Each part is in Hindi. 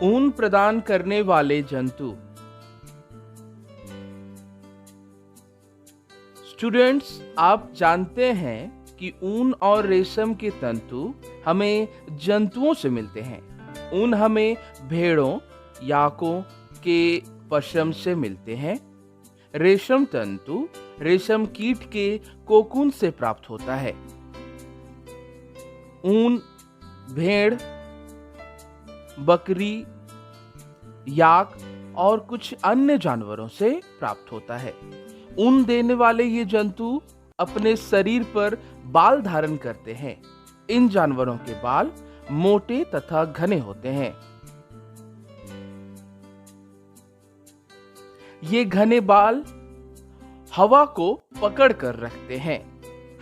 ऊन प्रदान करने वाले जंतु। स्टूडेंट्स, आप जानते हैं कि ऊन और रेशम के तंतु हमें जंतुओं से मिलते हैं। ऊन हमें भेड़ों, याकों के पशम से मिलते हैं। रेशम तंतु रेशम कीट के कोकून से प्राप्त होता है। ऊन भेड़, बकरी, याक और कुछ अन्य जानवरों से प्राप्त होता है। ऊन देने वाले ये जंतु अपने शरीर पर बाल धारण करते हैं। इन जानवरों के बाल मोटे तथा घने होते हैं। ये घने बाल हवा को पकड़ कर रखते हैं।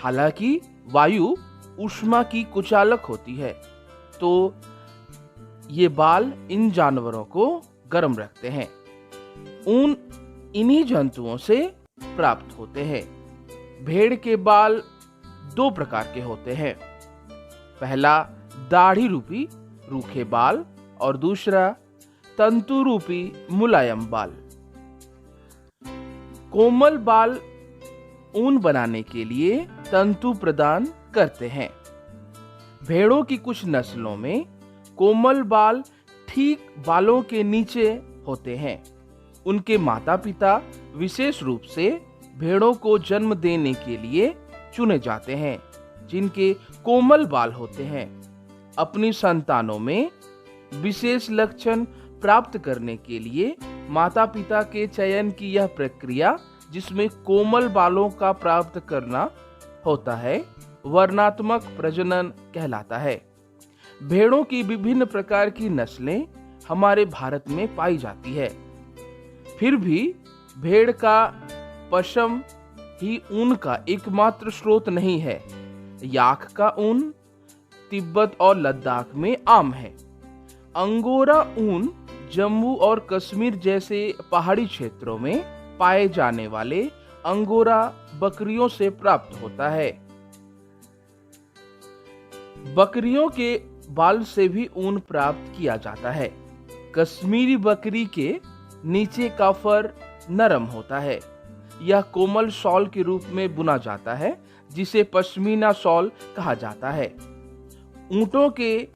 हालांकि वायु ऊष्मा की कुचालक होती है, तो ये बाल इन जानवरों को गर्म रखते हैं। ऊन इन्हीं जंतुओं से प्राप्त होते हैं। भेड़ के बाल दो प्रकार के होते हैं। पहला दाढ़ी रूपी रूखे बाल और दूसरा तंतु रूपी मुलायम बाल। कोमल बाल ऊन बनाने के लिए तंतु प्रदान करते हैं। भेड़ों की कुछ नस्लों में कोमल बाल ठीक बालों के नीचे होते हैं। उनके माता पिता विशेष रूप से भेड़ों को जन्म देने के लिए चुने जाते हैं, जिनके कोमल बाल होते हैं। अपनी संतानों में विशेष लक्षण प्राप्त करने के लिए माता पिता के चयन की यह प्रक्रिया, जिसमें कोमल बालों का प्राप्त करना होता है, वर्णात्मक प्रजनन कहलाता है। भेड़ों की विभिन्न प्रकार की नस्लें हमारे भारत में पाई जाती है। फिर भी भेड़ का पशम ही ऊन का एकमात्र स्रोत नहीं है। याक का ऊन तिब्बत और लद्दाख में आम है। अंगोरा ऊन जम्मू और कश्मीर जैसे पहाड़ी क्षेत्रों में पाए जाने वाले अंगोरा बकरियों से प्राप्त होता है। बकरियों के बाल से भी ऊन प्राप्त किया जाता है। कश्मीरी बकरी के नीचे का फर नरम होता है। यह कोमल शॉल के रूप में बुना जाता है, जिसे पश्मीना शॉल कहा जाता है। ऊंटों के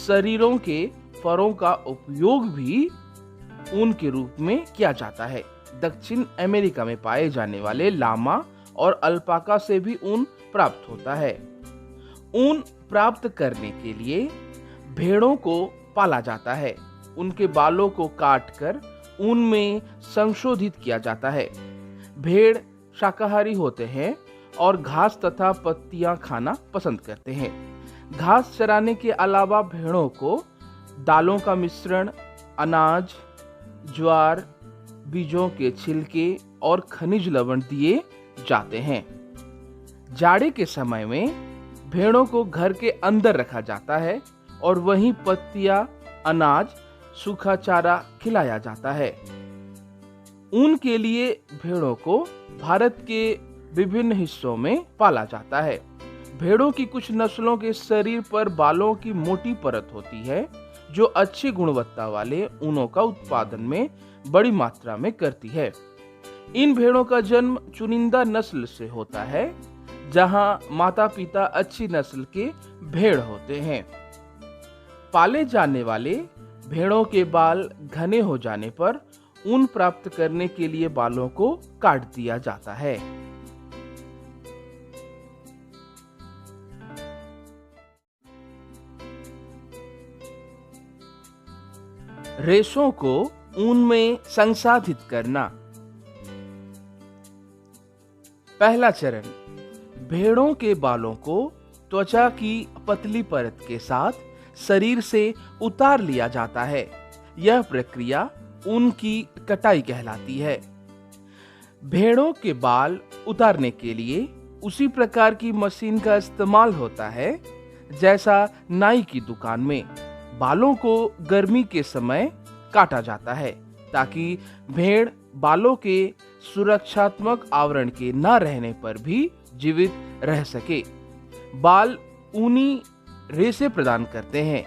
शरीरों के फरों का उपयोग भी ऊन के रूप में किया जाता है। दक्षिण अमेरिका में पाए जाने वाले लामा और अल्पाका से भी ऊन प्राप्त होता है। ऊन प्राप्त करने के लिए भेड़ों को पाला जाता है। उनके बालों को काटकर ऊन में संशोधित किया जाता है। भेड़ शाकाहारी होते हैं और घास तथा पत्तियां खाना पसंद करते हैं। घास चराने के अलावा भेड़ों को दालों का मिश्रण, अनाज, ज्वार, बीजों के छिलके और खनिज लवण दिए जाते हैं। जाड़े के समय में भेड़ों को घर के अंदर रखा जाता है और वहीं पत्तियां, अनाज, सूखा चारा खिलाया जाता है। ऊन के लिए भेड़ों को भारत के विभिन्न हिस्सों में पाला जाता है। भेड़ों की कुछ नस्लों के शरीर पर बालों की मोटी परत होती है, जो अच्छी गुणवत्ता वाले ऊनों का उत्पादन में बड़ी मात्रा में करती है। इन भेड़ों का जन्म चुनिंदा नस्ल से होता है, जहां माता पिता अच्छी नस्ल के भेड़ होते हैं। पाले जाने वाले भेड़ों के बाल घने हो जाने पर ऊन प्राप्त करने के लिए बालों को काट दिया जाता है। रेशों को ऊन में संसाधित करना। पहला चरण, भेड़ों के बालों को त्वचा की पतली परत के साथ शरीर से उतार लिया जाता है। यह प्रक्रिया ऊन की कटाई कहलाती है। भेड़ों के बाल उतारने के लिए उसी प्रकार की मशीन का इस्तेमाल होता है जैसा नाई की दुकान में। बालों को गर्मी के समय काटा जाता है ताकि भेड़ बालों के सुरक्षात्मक आवरण के न रहने पर भी जीवित रह सके। बाल ऊनी रेशे प्रदान करते हैं।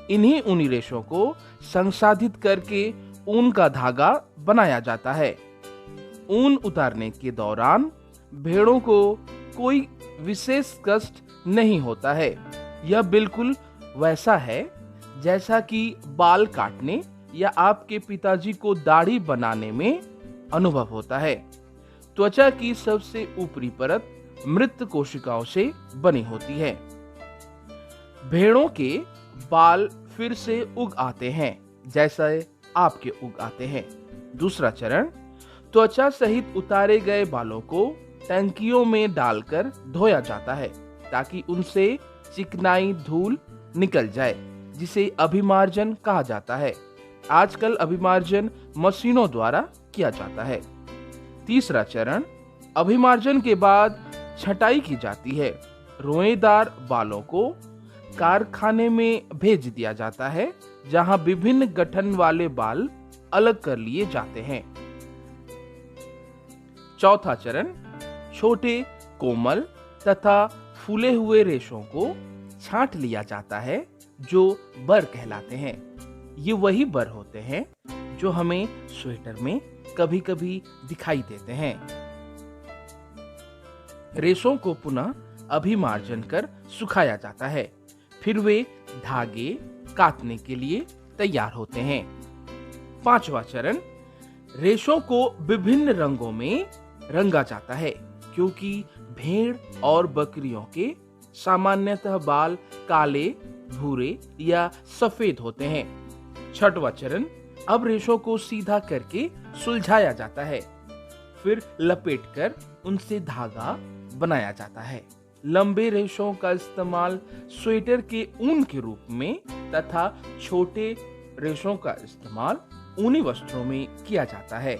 इन्हीं ऊनी रेशों को संसाधित करके ऊन का धागा बनाया जाता है। ऊन उतारने के दौरान भेड़ों को कोई विशेष कष्ट नहीं होता है। यह बिल्कुल वैसा है जैसा कि बाल काटने या आपके पिताजी को दाढ़ी बनाने में अनुभव होता है। त्वचा की सबसे ऊपरी परत मृत कोशिकाओं से बनी होती है। भेड़ों के बाल फिर से उग आते हैं जैसे आपके उग आते हैं। दूसरा चरण, त्वचा सहित उतारे गए बालों को टंकियों में डालकर धोया जाता है ताकि उनसे चिकनाई धूल निकल जाए, जिसे अभिमार्जन कहा जाता है। आजकल अभिमार्जन मशीनों द्वारा किया जाता है। तीसरा चरण, अभिमार्जन के बाद छटाई की जाती है। रोएदार बालों को कारखाने में भेज दिया जाता है जहां विभिन्न गठन वाले बाल अलग कर लिए जाते हैं। चौथा चरण, छोटे कोमल तथा फूले हुए रेशों को छांट लिया जाता है जो बर कहलाते हैं। ये वही बर होते हैं जो हमें स्वेटर में कभी-कभी दिखाई देते हैं। रेशों को पुनः अभिमार्जन कर सुखाया जाता है, फिर वे धागे काटने के लिए तैयार होते हैं। पांचवा चरण, रेशों को विभिन्न रंगों में रंगा जाता है क्योंकि भेड़ और बकरियों के सामान्यतः बाल काले, भूरे या सफेद होते हैं। छठवां चरण, अब रेशों को सीधा करके सुलझाया जाता है, फिर लपेटकर उनसे धागा बनाया जाता है। लंबे रेशों का इस्तेमाल स्वेटर के ऊन के रूप में तथा छोटे रेशों का इस्तेमाल ऊनी वस्त्रों में किया जाता है।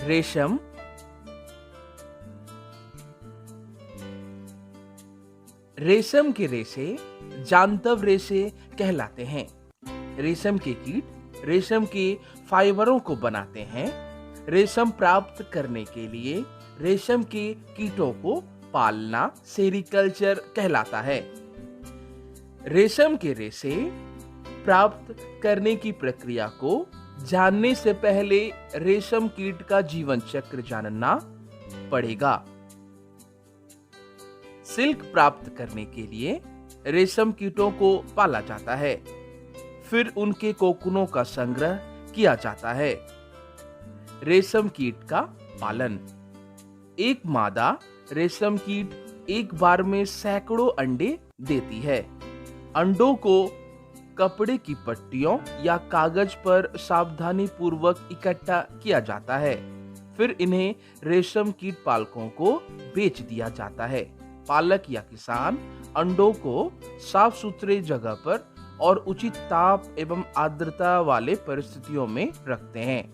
रेशम, रेशम के रेशे जांतव रेशे कहलाते हैं। रेशम के कीट रेशम के फाइबरों को बनाते हैं। रेशम प्राप्त करने के लिए रेशम के कीटों को पालना सेरिकल्चर कहलाता है। रेशम के रेशे प्राप्त करने की प्रक्रिया को जानने से पहले रेशम कीट का जीवन चक्र जानना पड़ेगा। सिल्क प्राप्त करने के लिए रेशम कीटों को पाला जाता है, फिर उनके कोकूनों का संग्रह किया जाता है। रेशम कीट का पालन, एक मादा रेशम कीट एक बार में सैकड़ों अंडे देती है। अंडों को कपड़े की पट्टियों या कागज पर सावधानी पूर्वक इकट्ठा किया जाता है, फिर इन्हें रेशम कीट पालकों को बेच दिया जाता है। पालक या किसान अंडों को साफ सुथरे जगह पर और उचित ताप एवं आर्द्रता वाले परिस्थितियों में रखते हैं।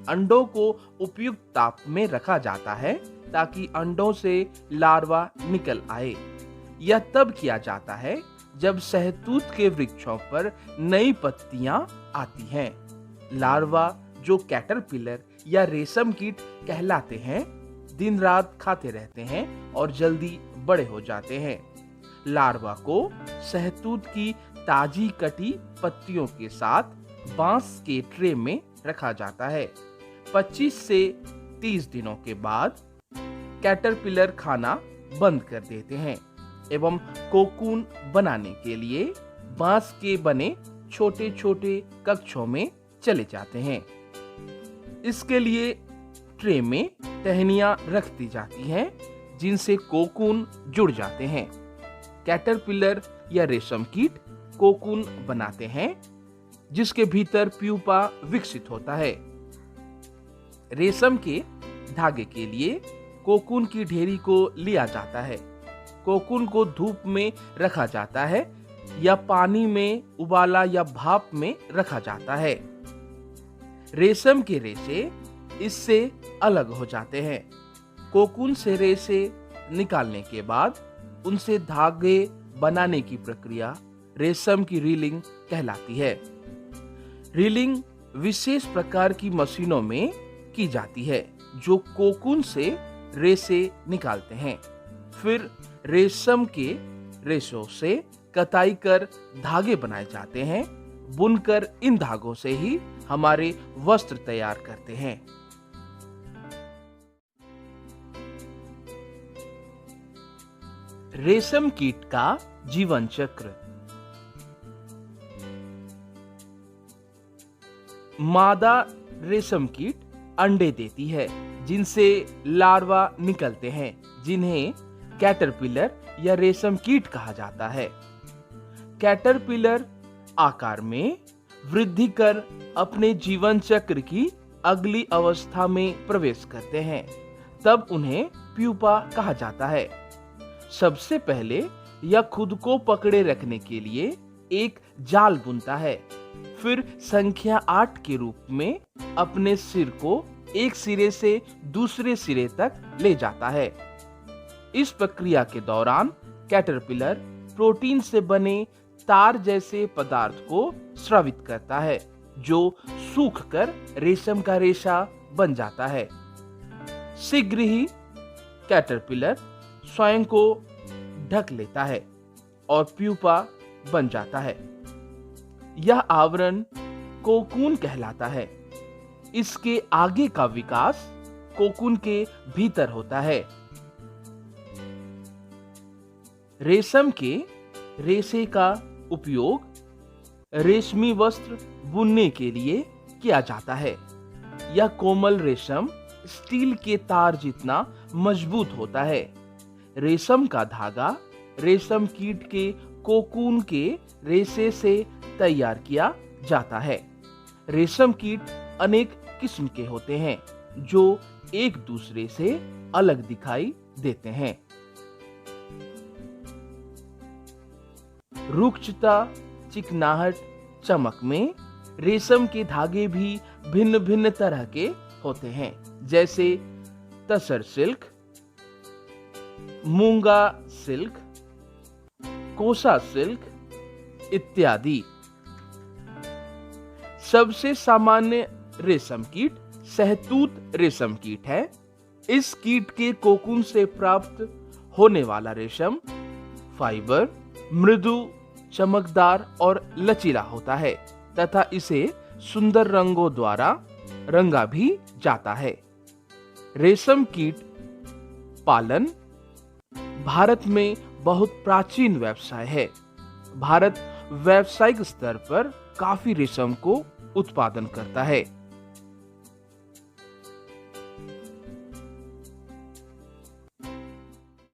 अंडों को उपयुक्त ताप में रखा जाता है ताकि अंडों से लार्वा निकल आए। यह तब किया जाता है जब शहतूत के वृक्षों पर नई पत्तियां आती हैं। लार्वा, जो कैटरपिलर या रेशम कीट कहलाते हैं, दिन रात खाते रहते हैं और जल्दी बड़े हो जाते हैं। लार्वा को शहतूत की ताजी कटी पत्तियों के साथ बांस के ट्रे में रखा जाता है। 25 से 30 दिनों के बाद कैटरपिलर खाना बंद कर देते हैं एवं कोकून बनाने के लिए बांस के बने छोटे छोटे कक्षों में चले जाते हैं। इसके लिए ट्रे में टहनियां रख दी जाती हैं जिनसे कोकून जुड़ जाते हैं। कैटरपिलर या रेशम कीट कोकून बनाते हैं जिसके भीतर प्यूपा विकसित होता है। रेशम के धागे के लिए कोकून की ढेरी को लिया जाता है। कोकून को धूप में रखा जाता है या पानी में उबाला या भाप में रखा जाता है। रेशम के रेशे इससे अलग हो जाते हैं। कोकून से रेशे निकालने के बाद उनसे धागे बनाने की प्रक्रिया रेशम की रीलिंग कहलाती है। रीलिंग विशेष प्रकार की मशीनों में की जाती है जो कोकून से रेशे निकालते हैं। फिर रेशम के रेशों से कताई कर धागे बनाए जाते हैं। बुनकर इन धागों से ही हमारे वस्त्र तैयार करते हैं। रेशम कीट का जीवन चक्र। मादा रेशम कीट अंडे देती है, जिनसे लार्वा निकलते हैं, जिन्हें कैटरपिलर या रेशम कीट कहा जाता है। कैटरपिलर आकार में वृद्धि कर अपने जीवन चक्र की अगली अवस्था में प्रवेश करते हैं। तब उन्हें प्यूपा कहा जाता है। सबसे पहले यह खुद को पकड़े रखने के लिए एक जाल बुनता है। फिर संख्या 8 के रूप में अपने सिर को एक सिरे से दूसरे सिरे तक ले जाता है। इस प्रक्रिया के दौरान कैटरपिलर प्रोटीन से बने तार जैसे पदार्थ को स्रावित करता है, जो सूखकर रेशम का रेशा बन जाता है। शीघ्र ही कैटरपिलर स्वयं को ढक लेता है और प्यूपा बन जाता है। यह आवरण कोकून कहलाता है। इसके आगे का विकास कोकून के भीतर होता है। रेशम के रेशे का उपयोग रेशमी वस्त्र बुनने के लिए किया जाता है। यह कोमल रेशम स्टील के तार जितना मजबूत होता है। रेशम का धागा रेशम कीट के कोकून के रेशे से तैयार किया जाता है। रेशम कीट अनेक किस्म के होते हैं, जो एक दूसरे से अलग दिखाई देते हैं। रुक्षता, चिकनाहट, चमक में रेशम के धागे भी भिन्न भिन्न तरह के होते हैं, जैसे तसर सिल्क, मूंगा सिल्क, कोसा सिल्क इत्यादि। सबसे सामान्य रेशम कीट शहतूत रेशम कीट है। इस कीट के कोकून से प्राप्त होने वाला रेशम फाइबर मृदु, चमकदार और लचीला होता है तथा इसे सुंदर रंगों द्वारा रंगा भी जाता है। रेशम कीट पालन भारत में बहुत प्राचीन व्यवसाय है। भारत व्यावसायिक स्तर पर काफी रेशम को उत्पादन करता है।